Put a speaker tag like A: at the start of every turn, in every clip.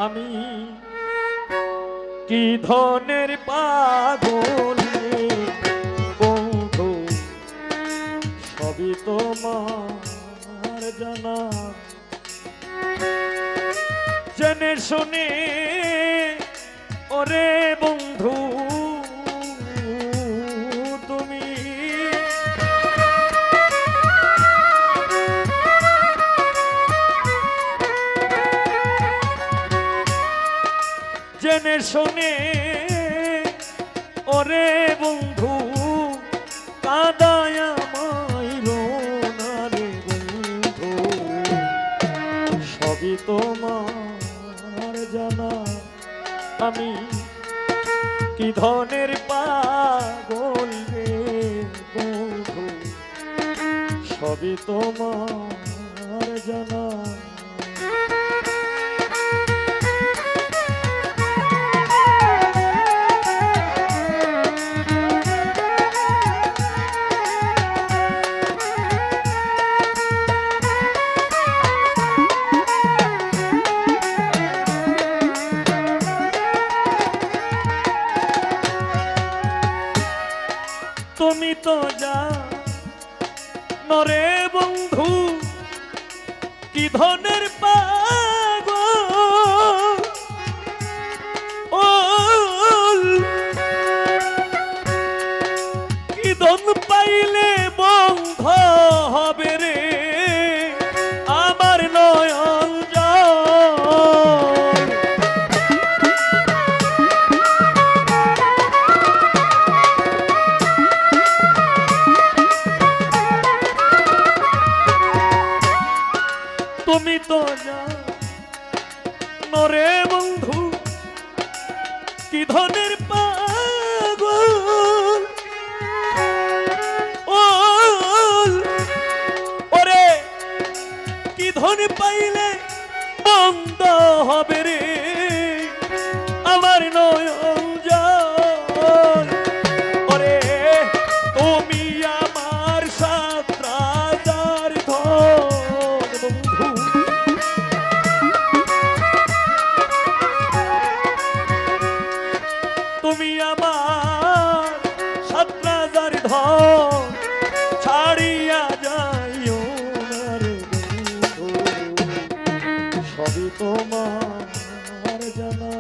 A: আমি কি ধনের পাগল রে বন্ধু, সবই তোমার জানা। জেনে শুনে ওরে বন্ধু তুমি জেনে শুনে ওরে বন্ধু কাঁদায় মাইল না রে বন্ধু, সবই তোমার জানা। আমি কি ধনের পাগল রে বন্ধু, সবই তোমার জানা। তুমি তো জানো রে বন্ধু কি ধনের পাগল, কি ধন পাইলে বন্ধ হবে রে আমার নয়ন জল। তুমি তো জানো রে বন্ধু কি ধনের পাগল, ওরে কি ধন পাইলে বন্ধ হবে রে আমার নয়ন জল। ওরে তুমি আমার সাত রাজার ধন বন্ধু, তুমি আমার সাত রাজার ধন ছাড়িয়া যাইও না রে বন্ধু, সবই তোমার জানা।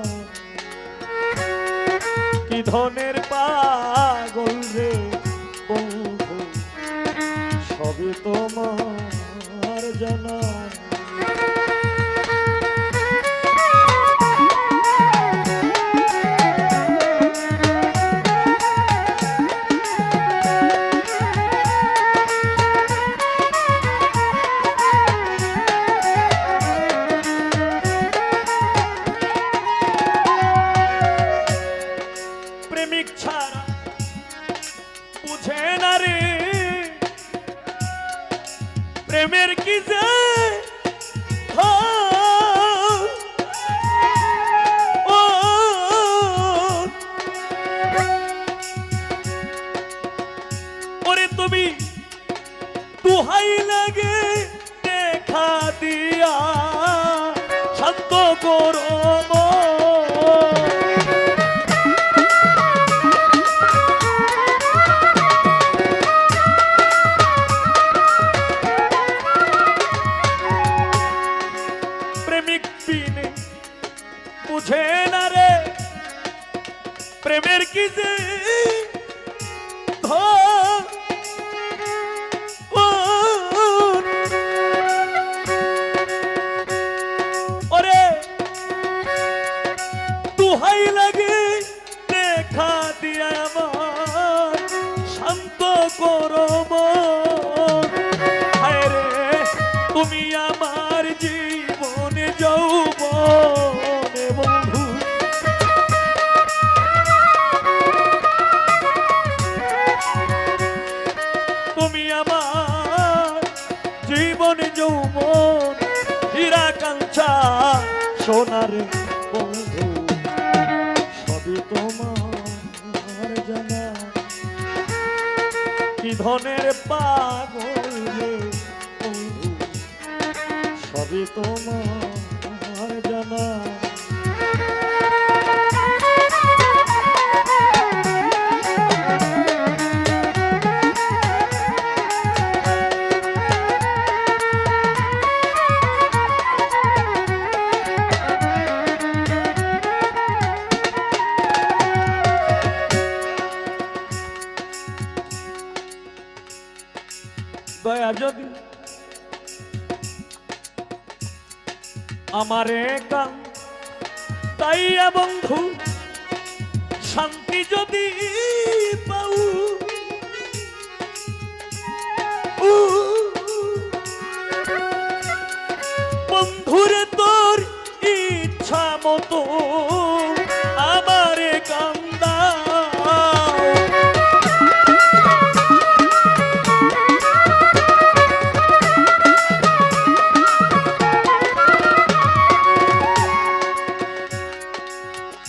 A: কি ধনের পাগল রে বন্ধু, সবই তোমার জানা। প্রেমিক ছাড়া বুঝে না রে প্রেমের কি যে ওরে তুমি দুহাই লাগে দেখা দিয়া শান্ত করো বুঝে না রে প্রেমের কি যে ওরে দুহাই লাগে দেখা দিয়া আমার শান্ত করো হায় রে তুমি আমার জীবনে যৌবনে বন্ধু, তুমি আমার জীবনে যৌবন হীরা কাঞ্চা সোনার বন্ধু, সবই তোমার জানা। কি ধনের পাগল রে বন্ধু, সবই তোমার জানা। আমারে কান তাইয়া বন্ধু শান্তি যদি পাও বন্ধুরে তোর ইচ্ছা মতো আমারে কান্দা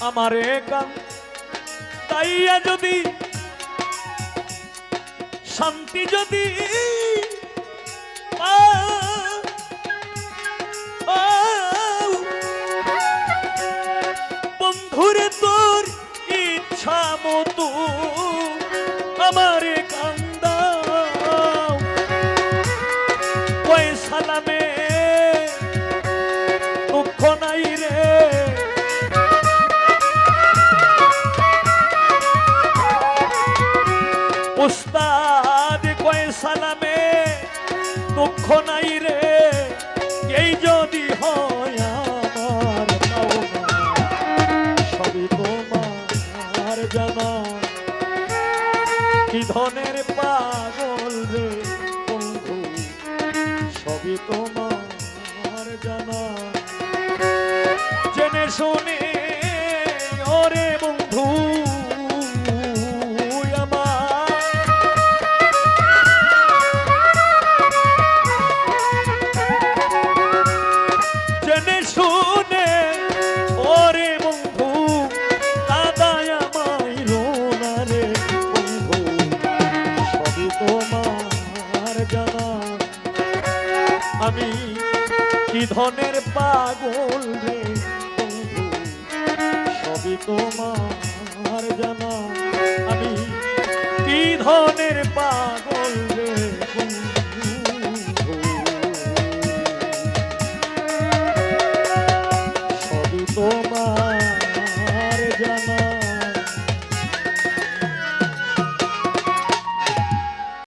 A: আমারে কান তাইয়া যদি শান্তি যদি বন্ধুরে তোর ইচ্ছা মতো আমারে কান্দাও কয় সালামে দুঃখ নাই রে উস্তাদ কয় সালামে দুঃখ নাই রে এই যদি হয় আমার পাওনা সবই তোমার জানা কি ধনের পাগল রে বন্ধু সবই তোমার জানা জেনে শুনে ওরে বন্ধু আমি কি ধনের পাগল রে বন্ধু সবই তোমার জানা আমি কি ধনের পাগল